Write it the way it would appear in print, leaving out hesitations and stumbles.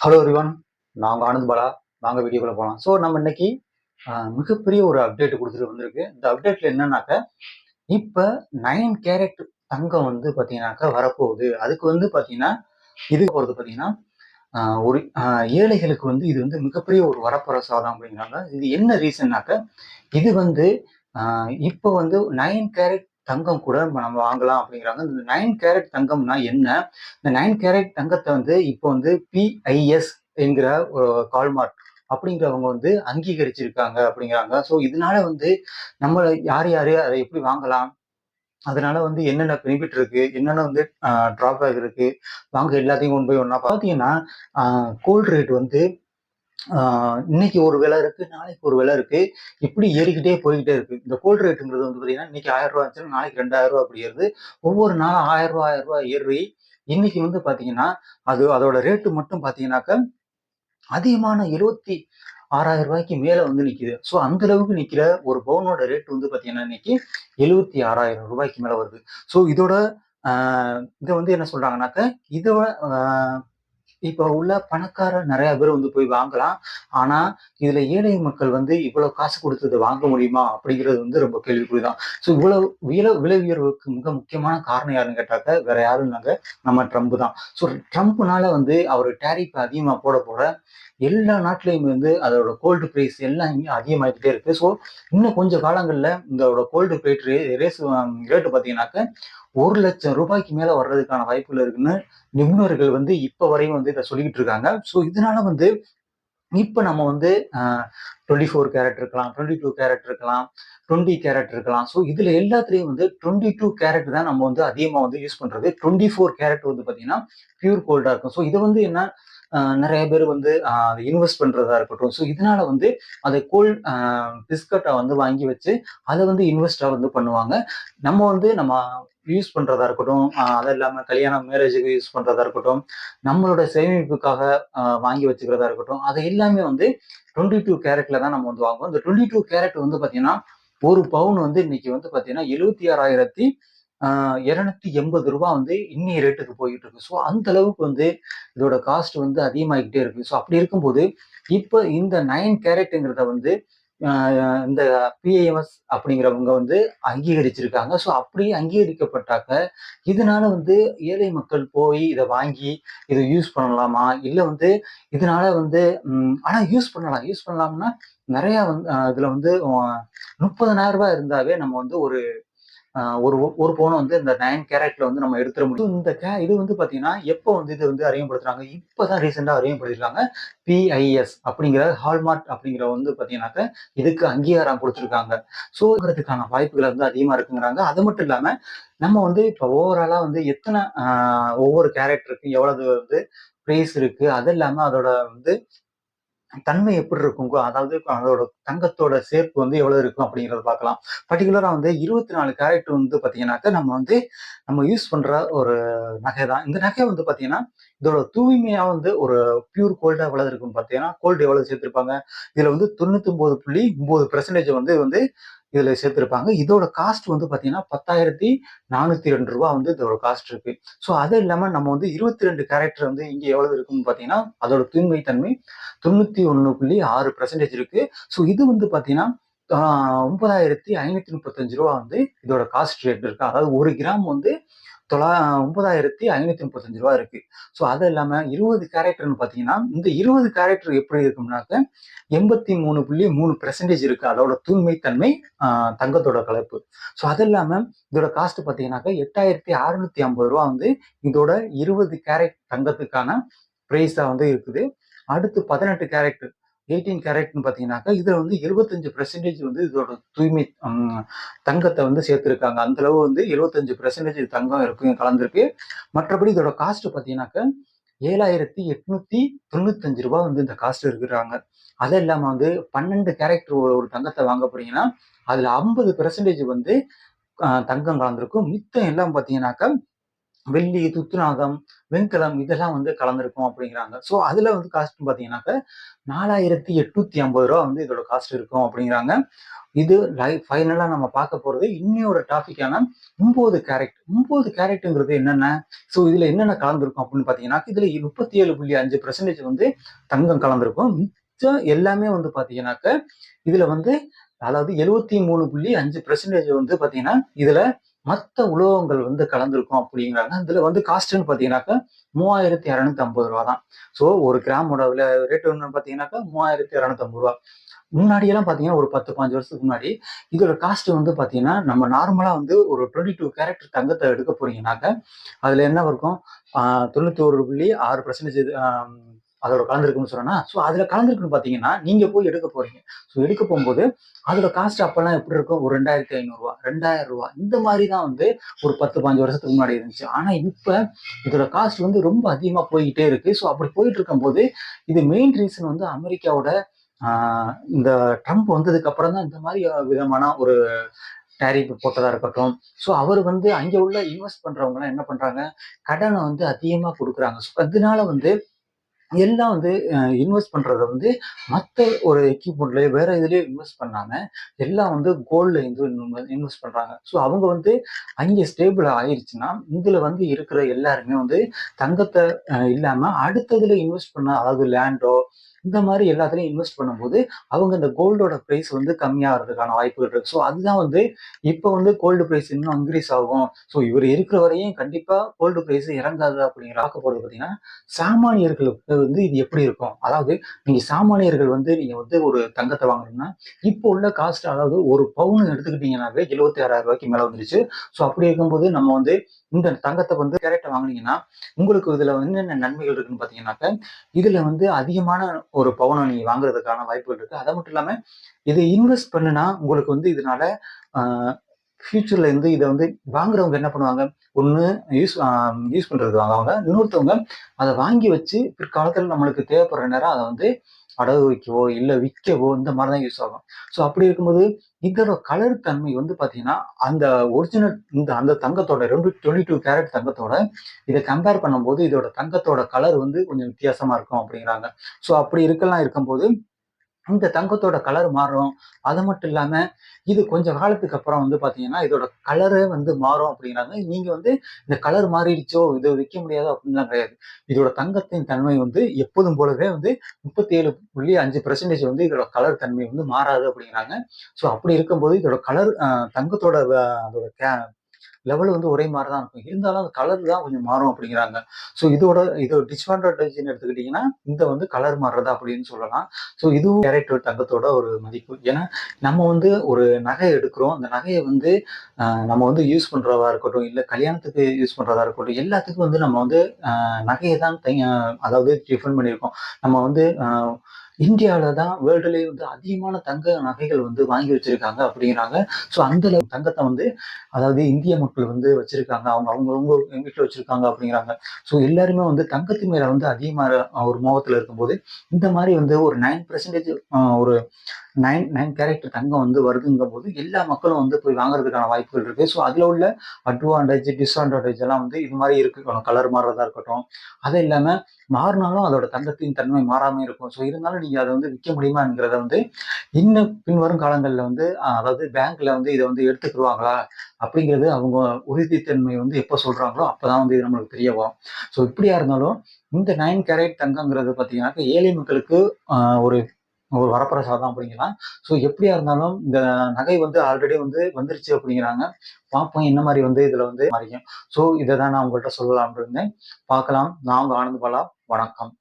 Hello everyone, நான் உங்க ஆனந்த் பாலா. வாங்க வீடியோக்குள்ள போகலாம். ஸோ நம்ம இன்னைக்கு மிகப்பெரிய ஒரு அப்டேட் கொடுத்துட்டு வந்திருக்கு. இந்த அப்டேட்ல என்னன்னாக்க, இப்ப 9 கேரட் தங்கம் வந்து பார்த்தீங்கன்னாக்கா வரப்போகுது. அதுக்கு வந்து பார்த்தீங்கன்னா, இது போறது பார்த்தீங்கன்னா, ஒரு ஏழைகளுக்கு வந்து இது வந்து மிகப்பெரிய ஒரு வரப்பிரசாதம் அப்படிங்கிறாங்க. இது என்ன ரீசன்னாக்க, இது வந்து இப்போ வந்து 9 கேரட் தங்கம் கூட நம்ம வாங்கலாம் அப்படிங்கிறாங்க. இந்த 9 கேரட் தங்கம்னா என்ன? இந்த 9 கேரட் தங்கத்தை வந்து இப்போ வந்து பிஐஎஸ் என்கிற ஒரு கால்மார்க் அப்படிங்கிறவங்க வந்து அங்கீகரிச்சிருக்காங்க அப்படிங்கிறாங்க. ஸோ இதனால வந்து நம்ம யார் யாரு அதை எப்படி வாங்கலாம்? அதனால வந்து என்னென்ன பெனிஃபிட் இருக்கு, என்னென்ன வந்து டிராபேக் இருக்கு, வாங்க எல்லாத்தையும் ஒன் பை ஒன்னா பார்த்தீங்கன்னா, கோல்டு ரேட் வந்து இன்னைக்கு ஒரு விலை இருக்கு, நாளைக்கு ஒரு விலை இருக்கு. இப்படி ஏறிக்கிட்டே போய்கிட்டே இருக்கு. இந்த கோல்டு ரேட்டுங்கிறது வந்து பார்த்தீங்கன்னா, இன்னைக்கு ரூ. 1000 இருந்துச்சுன்னா நாளைக்கு ரூ. 2000 அப்படி ஏறுது. ஒவ்வொரு நாளும் ரூ. 1000 ஏறி இன்னைக்கு வந்து பார்த்தீங்கன்னா, அதோட ரேட்டு மட்டும் பார்த்தீங்கன்னாக்க அதிகமான ரூ. 76,000 மேல வந்து நிக்குது. ஸோ அந்த அளவுக்கு நிக்கிற ஒரு பவுனோட ரேட் வந்து பார்த்தீங்கன்னா இன்னைக்கு ரூ. 76,000 மேல வருது. ஸோ இதோட இதை வந்து என்ன சொல்றாங்கன்னாக்க, இதோட இப்ப உள்ள பணக்காரர் நிறைய பேர் வந்து போய் வாங்கலாம். ஆனா இதுல ஏழை மக்கள் வந்து இவ்வளவு காசு கொடுத்து இதை வாங்க முடியுமா அப்படிங்கிறது வந்து ரொம்ப கேள்விக்குறிதான். ஸோ இவ்வளவு விலை உயர்வுக்கு மிக முக்கியமான காரணம் யாருன்னு கேட்டாக்க வேற யாரும் இல்லைங்க, நம்ம ட்ரம்ப் தான். ஸோ ட்ரம்ப்னால வந்து அவர் டேரிஃப் அதிகமா போட போட எல்லா நாட்டிலையும் வந்து அதோட கோல்டு பிரைஸ் எல்லாம் இங்கே அதிகமாகிட்டே இருக்கு. ஸோ இன்னும் கொஞ்சம் காலங்கள்ல இதோட கோல்டு பிரைட் ரேட்டு பார்த்தீங்கன்னாக்க ரூ. 1,00,000 மேல வர்றதுக்கான வாய்ப்புகள் இருக்குன்னு நிபுணர்கள் வந்து இப்ப வரையும் வந்து இதை சொல்லிக்கிட்டு இருக்காங்க. ஸோ இதனால வந்து இப்ப நம்ம வந்து 24 கேரட் இருக்கலாம், 22 கேரட் இருக்கலாம், 20 கேரட் இருக்கலாம். ஸோ இதுல எல்லாத்துலயும் வந்து 22 கேரட் தான் நம்ம வந்து அதிகமா வந்து யூஸ் பண்றது. 24 கேரட் வந்து பாத்தீங்கன்னா பியூர் கோல்டா இருக்கும். ஸோ இதை வந்து என்ன நிறைய பேர் வந்து இன்வெஸ்ட் பண்றதா இருக்கட்டும். ஸோ இதனால வந்து அதை பிஸ்கட்டை வந்து வாங்கி வச்சு அதை வந்து இன்வெஸ்டா வந்து பண்ணுவாங்க. நம்ம யூஸ் பண்றதா இருக்கட்டும், அது இல்லாம கல்யாணம் மேரேஜுக்கு யூஸ் பண்றதா இருக்கட்டும், நம்மளோட சேமிப்புக்காக வாங்கி வச்சுக்கிறதா இருக்கட்டும், அதை எல்லாமே வந்து 22 கேரட்ல தான் நம்ம வந்து வாங்குவோம். இந்த 22 கேரட் வந்து பாத்தீங்கன்னா ஒரு பவுன் வந்து இன்னைக்கு வந்து பாத்தீங்கன்னா 76,280 வந்து இன்னைய ரேட்டுக்கு போயிட்டு இருக்கு. ஸோ அந்த அளவுக்கு வந்து இதோட காஸ்ட் வந்து அதிகமாகிக்கிட்டே இருக்கு. ஸோ அப்படி இருக்கும்போது இப்ப இந்த 9 கேரட்டுங்கிறத வந்து இந்த பிஐஎம்எஸ் அப்படிங்கிறவங்க வந்து அங்கீகரிச்சிருக்காங்க. ஸோ அப்படி அங்கீகரிக்கப்பட்டாக்க இதனால வந்து ஏழை மக்கள் போய் இதை வாங்கி இதை யூஸ் பண்ணலாமா? இல்ல வந்து இதனால வந்து ஆனா யூஸ் பண்ணலாம்னா நிறைய வந்து இதுல வந்து ரூ. 30,000 இருந்தாவே நம்ம வந்து ஒரு ஒரு ஒரு பவுன் வந்து இந்த 9 கேரட்ல வந்து நம்ம எடுத்துட முடியும். இது வந்து பாத்தீங்கன்னா எப்போ வந்து இது வந்து அறிமுகப்படுத்துறாங்க? இப்பதான் ரீசெண்டா அறிமுகப்படுத்திருக்காங்க. பிஐஎஸ் அப்படிங்கிற ஹால்மார்க் அப்படிங்கிற வந்து பாத்தீங்கன்னாக்க இதுக்கு அங்கீகாரம் கொடுத்துருக்காங்க. ஸோ இருக்கிறதுக்கான வாய்ப்புகள் வந்து அதிகமா இருக்குங்கிறாங்க. அது மட்டும் இல்லாம நம்ம வந்து இப்ப ஓவராலா வந்து எத்தனை ஒவ்வொரு கேரக்டருக்கு எவ்வளவு வந்து பிரைஸ் இருக்கு, அது இல்லாம அதோட வந்து தன்மை எப்படி இருக்கும், அதாவது அதோட தங்கத்தோட சேர்ப்பு வந்து எவ்வளவு இருக்கும் அப்படிங்கறத பார்க்கலாம். பர்டிகுலரா வந்து 24 கேரட் வந்து பாத்தீங்கன்னாக்க நம்ம யூஸ் பண்ற ஒரு நகை தான். இந்த நகை வந்து பாத்தீங்கன்னா இதோட தூய்மையா வந்து ஒரு பியூர் கோல்டா எவ்வளவு இருக்கும் பாத்தீங்கன்னா, கோல்டு எவ்வளவு சேர்த்திருப்பாங்க, இதுல வந்து 99.9% வந்து வந்து இதுல சேர்த்திருப்பாங்க. இதோட காஸ்ட் வந்து பாத்தீங்கன்னா ரூ. 10,402 வந்து இதோட காஸ்ட் இருக்கு. ஸோ அது இல்லாம நம்ம வந்து 22 கேரக்டர் வந்து இங்க எவ்வளவு இருக்குன்னு பாத்தீங்கன்னா அதோட தூய்மை தன்மை 91.6% இருக்கு. ஸோ இது வந்து பாத்தீங்கன்னா 9,535 வந்து இதோட காஸ்ட் ரேட் இருக்கு. அதாவது ஒரு கிராம் வந்து 9,535 இருக்கு. ஸோ அது இல்லாம 20 கேரக்டர்னு பாத்தீங்கன்னா இந்த 20 கேரக்டர் எப்படி இருக்கும்னாக்க 83.3% இருக்கு அதோட தூய்மை தன்மை தங்கத்தோட கலப்பு. ஸோ அது இல்லாம இதோட காஸ்ட் பாத்தீங்கன்னாக்க 8,650 வந்து இதோட 20 கேரட் தங்கத்துக்கான பிரைஸா வந்து இருக்குது. அடுத்து 18 கேரக்டர் 18 கேரக்ட்னு பாத்தீங்கன்னாக்கா இதுல வந்து 75% வந்து இதோட தூய்மை தங்கத்தை வந்து சேர்த்திருக்காங்க. அந்த அளவு வந்து 75% தங்கம் இருக்கு கலந்துருக்கு. மற்றபடி இதோட காஸ்ட் பாத்தீங்கன்னாக்க ரூ. 7,895 வந்து இந்த காஸ்ட் இருக்கிறாங்க. அது இல்லாம வந்து 12 கேரக்டர் ஒரு தங்கத்தை வாங்க போறீங்கன்னா அதுல 50% வந்து தங்கம் கலந்துருக்கும். மித்தம் எல்லாம் பாத்தீங்கன்னாக்கா வெள்ளி, துத்தநாகம், வெண்கலம் இதெல்லாம் வந்து கலந்திருக்கும் அப்படிங்கிறாங்க. ஸோ அதுல வந்து காஸ்ட் பார்த்தீங்கன்னாக்க ரூ. 4,850 வந்து இதோட காஸ்ட் இருக்கும் அப்படிங்கிறாங்க. இது ஃபைனலா நம்ம பார்க்க போறது இன்னையோட டாபிக்கான 9 கேரட். 9 கேரட்ங்கிறது என்னென்ன? ஸோ இதுல என்னென்ன கலந்திருக்கும் அப்படின்னு பார்த்தீங்கன்னா, இதுல 37.5% வந்து தங்கம் கலந்திருக்கும். மிச்சம் எல்லாமே வந்து பார்த்தீங்கன்னாக்க இதுல வந்து அதாவது 73.5% வந்து பார்த்தீங்கன்னா இதுல மத்த உலோகங்கள் வந்து கலந்திருக்கும் அப்படிங்கிறாங்க. இதுல வந்து காஸ்ட்ன்னு பார்த்தீங்கன்னாக்க ரூ. 3,250 தான். ஸோ ஒரு கிராமோட ரேட் வந்து பார்த்தீங்கன்னாக்கா ரூ. 3,250. முன்னாடி எல்லாம் பாத்தீங்கன்னா ஒரு 10, 15 வருஷத்துக்கு முன்னாடி இதோட காஸ்ட் வந்து பாத்தீங்கன்னா நம்ம நார்மலா வந்து ஒரு 22 கேரட் தங்கத்தை எடுக்க போறீங்கன்னாக்க அதுல என்ன இருக்கும் 91.6% அதோட கலந்துருக்குன்னு சொன்னா ஸோ அதுல கலந்துருக்குன்னு பாத்தீங்கன்னா நீங்க போய் எடுக்க போறீங்க. ஸோ எடுக்க போகும்போது அதோட காஸ்ட் அப்பெல்லாம் எப்படி இருக்கும் ஒரு 2,500 2,000 இந்த மாதிரி தான் வந்து ஒரு 10, 15 வருஷத்துக்கு முன்னாடி இருந்துச்சு. ஆனா இப்ப இதோட காஸ்ட் வந்து ரொம்ப அதிகமா போய்கிட்டே இருக்கு. ஸோ அப்படி போயிட்டு இருக்கும்போது இது மெயின் ரீசன் வந்து அமெரிக்காவோட இந்த ட்ரம்ப் வந்ததுக்கு அப்புறம் தான் இந்த மாதிரி விதமான ஒரு டேரிஃப் போட்டதா இருக்கட்டும். ஸோ அவர் வந்து அங்க உள்ள இன்வெஸ்ட் பண்றவங்க எல்லாம் என்ன பண்றாங்க கடனை வந்து அதிகமா கொடுக்குறாங்க. ஸோ அதனால வந்து எல்லாம் வந்து இன்வெஸ்ட் பண்றத வந்து மத்த ஒரு எக்யூப்மெண்ட்லயோ வேற இதுலயோ இன்வெஸ்ட் பண்ணாம எல்லாம் வந்து கோல்ட்ல இன்வெஸ்ட் பண்றாங்க. ஸோ அவங்க வந்து அங்கே ஸ்டேபிள் ஆயிருச்சுன்னா இதுல வந்து இருக்கிற எல்லாருமே வந்து தங்கத்தை இல்லாம அடுத்ததுல இன்வெஸ்ட் பண்ண அதாவது லேண்டோ இந்த மாதிரி எல்லாத்துலயும் இன்வெஸ்ட் பண்ணும்போது அவங்க இந்த கோல்டோட பிரைஸ் வந்து கம்மியாகிறதுக்கான வாய்ப்புகள் இருக்கு. ஸோ அதுதான் வந்து இப்போ வந்து கோல்டு பிரைஸ் இன்னும் இன்க்ரீஸ் ஆகும். ஸோ இவர் இருக்கிற வரையும் கண்டிப்பா கோல்டு பிரைஸ் இறங்காது அப்படிங்கிற பார்க்க போறது பார்த்தீங்கன்னா சாமானியர்களுக்கு வந்து இது எப்படி இருக்கும்? அதாவது நீங்க சாமானியர்கள் வந்து நீங்க வந்து ஒரு தங்கத்தை வாங்கணும்னா இப்போ உள்ள காஸ்ட் அதாவது ஒரு பவுன் எடுத்துக்கிட்டீங்கன்னாவே 76,000 மேல வந்துருச்சு. ஸோ அப்படி இருக்கும்போது நம்ம வந்து இந்த தங்கத்தை வந்து கேரட்டை வாங்குனீங்கன்னா உங்களுக்கு இதுல என்னென்ன நன்மைகள் இருக்குன்னு பாத்தீங்கன்னாக்க இதுல வந்து அதிகமான ஒரு பவுனை நீங்க வாங்குறதுக்கான வாய்ப்புகள் இருக்கு. அது மட்டும் இல்லாம இதை இன்வெஸ்ட் பண்ணுனா உங்களுக்கு வந்து இதனால ஃபியூச்சர்ல இருந்து இதை வந்து வாங்குறவங்க என்ன பண்ணுவாங்க ஒண்ணு யூஸ் பண்றது வாங்குவாங்க. இன்னொருத்தவங்க அதை வாங்கி வச்சு பிற்காலத்துல நம்மளுக்கு தேவைப்படுற நேரம் அதை வந்து அடகு வைக்கவோ இல்ல விற்கவோ இந்த மாதிரிதான் யூஸ் ஆகும். ஸோ அப்படி இருக்கும்போது இதோட கலர் தன்மை வந்து பாத்தீங்கன்னா அந்த ஒரிஜினல் அந்த தங்கத்தோட 22 கேரட் தங்கத்தோட இதை கம்பேர் பண்ணும்போது இதோட தங்கத்தோட கலர் வந்து கொஞ்சம் வித்தியாசமா இருக்கும் அப்படிங்கிறாங்க. ஸோ அப்படி இருக்கலாம் இருக்கும்போது இந்த தங்கத்தோட கலர் மாறும். அது மட்டும் இல்லாம இது கொஞ்ச காலத்துக்கு அப்புறம் வந்து பாத்தீங்கன்னா இதோட கலரே வந்து மாறும் அப்படிங்கிறாங்க. நீங்க வந்து இந்த கலர் மாறிடுச்சோ இதை விற்க முடியாதோ அப்படின்லாம் கிடையாது. இதோட தங்கத்தின் தன்மை வந்து எப்போதும் போலவே வந்து 37.5% வந்து இதோட கலர் தன்மை வந்து மாறாது அப்படிங்கிறாங்க. ஸோ அப்படி இருக்கும்போது இதோட கலர் தங்கத்தோட அதோட லெவல் வந்து ஒரே மாதிரி தான் இருக்கும். இருந்தாலும் அந்த கலர் தான் கொஞ்சம் மாறும் அப்படிங்கிறாங்க. ஸோ இதோட டிஸ்அட்வான்டேஜ்னு எடுத்துக்கிட்டீங்கன்னா இந்த வந்து கலர் மாறுறதா அப்படின்னு சொல்லலாம். ஸோ இதுவும் கேரட் தங்கத்தோட ஒரு மதிப்பு. ஏன்னா நம்ம வந்து ஒரு நகை எடுக்கிறோம். அந்த நகையை வந்து நம்ம வந்து யூஸ் பண்றதா இருக்கட்டும் இல்ல கல்யாணத்துக்கு யூஸ் பண்றதா இருக்கட்டும் எல்லாத்துக்கும் வந்து நம்ம வந்து நகையை தான் அதாவது டிஃபன் பண்ணியிருக்கோம். நம்ம வந்து இந்தியாவில தான் வேர்ல்டுலேயே வந்து அதிகமான தங்க நகைகள் வந்து வாங்கி வச்சிருக்காங்க அப்படிங்கிறாங்க. ஸோ அந்த தங்கத்தை வந்து அதாவது இந்திய மக்கள் வந்து வச்சிருக்காங்க. அவங்கவுங்க வீட்டுல வச்சிருக்காங்க அப்படிங்கிறாங்க. ஸோ எல்லாருமே வந்து தங்கத்து மேல வந்து அதிகமா ஒரு மோகத்துல இருக்கும்போது இந்த மாதிரி வந்து ஒரு 9% ஒரு 9 கேரட் தங்கம் வந்து வருதுங்கும் போது எல்லா மக்களும் வந்து போய் வாங்குறதுக்கான வாய்ப்புகள் இருக்கு. ஸோ அதுல உள்ள அட்வான்டேஜ் டிஸ்அட்வான்டேஜ் எல்லாம் வந்து இது மாதிரி இருக்கு. கலர் மாறுறதா இருக்கட்டும் அது இல்லாம மாறினாலும் அதோட தங்கத்தின் தன்மை மாறாம இருக்கும். ஸோ இருந்தாலும் நீங்க அதை வந்து விற்க முடியுமாங்கிறத வந்து இன்னும் பின்வரும் காலங்கள்ல வந்து அதாவது பேங்க்ல வந்து இதை வந்து எடுத்துக்கிடுவாங்களா அப்படிங்கிறது அவங்க உறுதித்தன்மை வந்து எப்போ சொல்றாங்களோ அப்பதான் வந்து இது நம்மளுக்கு தெரிய வரும். ஸோ இப்படியா இருந்தாலும் இந்த 9 கேரட் தங்கங்கிறது பார்த்தீங்கன்னாக்க ஏழை மக்களுக்கு ஒரு ஒரு வரப்பிரசாதம் அப்படிங்கலாம். ஸோ எப்படியா இருந்தாலும் இந்த நகை வந்து ஆல்ரெடி வந்து வந்துருச்சு அப்படிங்கிறாங்க. பார்ப்போம் என்ன மாதிரி வந்து இதுல வந்து மாறிக்கும். ஸோ இதை தான் நான் உங்கள்கிட்ட சொல்லலாம்னு இருந்தேன். பார்க்கலாம். நான் உங்க ஆனந்த் பாலா. வணக்கம்.